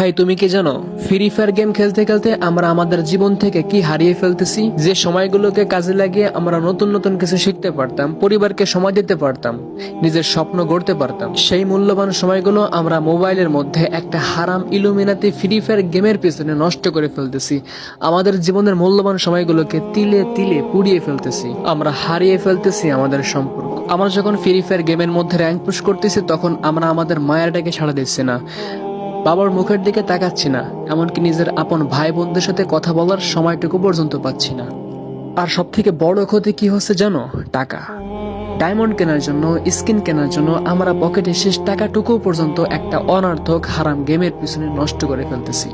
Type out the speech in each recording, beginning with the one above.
ভাই তুমি কি জানো ফ্রি ফায়ার গেম খেলতে খেলতে আমরা আমাদের জীবন থেকে কি হারিয়ে ফেলতেছি। যে সময়গুলোকে কাজে লাগিয়ে আমরা নতুন নতুন কিছু শিখতে পারতাম, পরিবারকে সময় দিতে পারতাম, নিজের স্বপ্ন গড়তে পারতাম, সেই মূল্যবান সময়গুলো আমরা মোবাইলের মধ্যে একটা হারাম ইলুমিনাতি ফ্রি ফায়ার গেমের পিছনে নষ্ট করে ফেলতেছি। আমাদের জীবনের মূল্যবান সময়গুলোকে তিলে তিলে পুড়িয়ে ফেলতেছি। আমরা হারিয়ে ফেলতেছি আমাদের সম্পর্ক। আমরা যখন ফ্রি ফায়ার গেমের মধ্যে র্যাঙ্ক পুশ করতেছি তখন আমরা আমাদের মায়ের ডাকে সাড়া দিচ্ছি না, বাবার মুখের দিকে তাকাচ্ছি না, এমনকি নিজের আপন ভাই বোনদের সাথে কথা বলার সময়টুকু পর্যন্ত পাচ্ছি না। আর সব থেকে বড় ক্ষতি কি হচ্ছে জানো? টাকা। ডায়মন্ড কেনার জন্য, স্কিন কেনার জন্য আমরা পকেটে শেষ টাকাটুকু পর্যন্ত একটা অনর্থক হারাম গেমের পিছনে নষ্ট করে ফেলতেছি।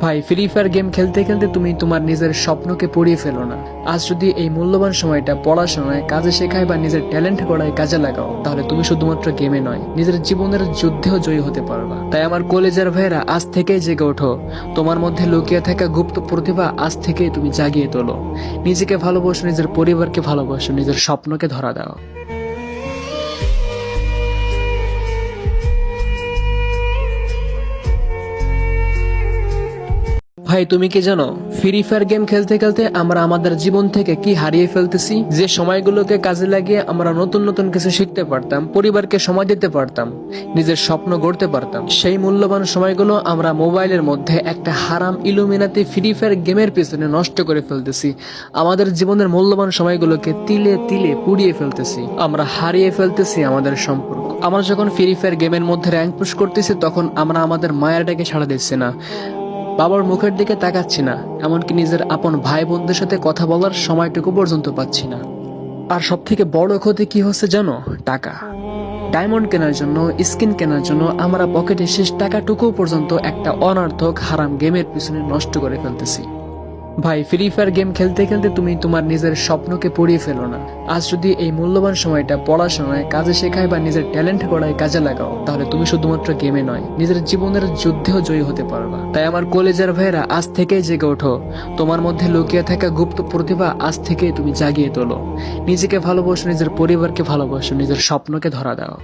ভাই ফ্রি ফায়ার গেম খেলতে খেলতে তুমি তোমার নিজের স্বপ্নকে পুড়িয়ে ফেলো না। আজ যদি এই মূল্যবান সময়টা পড়াশোনায়, কাজে শেখায় বা নিজের ট্যালেন্ট গড়ায় কাজে লাগাও, তাহলে তুমি শুধুমাত্র গেমে নয়, নিজের জীবনের যুদ্ধেও জয়ী হতে পারবা। তাই আমার কলেজের ভাইয়েরা, আজ থেকেই জেগে ওঠো। তোমার মধ্যে লুকিয়ে থাকা গুপ্ত প্রতিভা আজ থেকেই তুমি জাগিয়ে তোলো। নিজেকে ভালোবাসো, নিজের পরিবারকে ভালোবাসো, নিজের স্বপ্নকে ধরা দাও। ভাই তুমি কি জানো ফ্রি ফায়ার গেম খেলতে খেলতে আমরা আমাদের জীবন থেকে কি হারিয়ে ফেলতেছি। যে সময়গুলোকে কাজে লাগিয়ে আমরা নতুন নতুন কিছু শিখতে পারতাম, পরিবারকে সময় দিতে পারতাম, নিজের স্বপ্ন গড়তে পারতাম, সেই মূল্যবান সময়গুলো আমরা মোবাইলের মধ্যে একটা হারাম ইলুমিনাতি ফ্রি ফায়ার গেমের পিছনে নষ্ট করে ফেলতেছি। আমাদের জীবনের মূল্যবান সময়গুলোকে তিলে তিলে পুড়িয়ে ফেলতেছি। আমরা হারিয়ে ফেলতেছি আমাদের সম্পর্ক। আমরা যখন ফ্রি ফায়ার গেমের মধ্যে র্যাঙ্ক পুশ করতেছি তখন আমরা আমাদের মায়ের ডাকে সাড়া দিচ্ছি না, বাবার মুখের দিকে তাকাচ্ছি না, এমনকি নিজের আপন ভাই বোনদের সাথে কথা বলার সময়টুকু পর্যন্ত পাচ্ছি না। আর সব থেকে বড় ক্ষতি কি হচ্ছে জানো? টাকা। ডায়মন্ড কেনার জন্য, স্কিন কেনার জন্য আমরা পকেটে শেষ টাকাটুকু পর্যন্ত একটা অনর্থক হারাম গেমের পিছনে নষ্ট করে ফেলতেছি। ভাই ফ্রি ফায়ার গেম খেলতে খেলতে তুমি তোমার নিজের স্বপ্নকে পুড়িয়ে ফেলো না। আজ যদি এই মূল্যবান সময়টা পড়াশোনায়, কাজে শেখায় বা নিজের ট্যালেন্ট গড়ায় কাজে লাগাও, তাহলে তুমি শুধুমাত্র গেমে নয়, নিজের জীবনের যুদ্ধেও জয়ী হতে পারবা। তাই আমার কলেজের ভাইয়েরা, আজ থেকেই জেগে ওঠো। তোমার মধ্যে লুকিয়ে থাকা গুপ্ত প্রতিভা আজ থেকেই তুমি জাগিয়ে তোলো। নিজেকে ভালোবাসো, নিজের পরিবারকে ভালোবাসো, নিজের স্বপ্নকে ধরা দাও।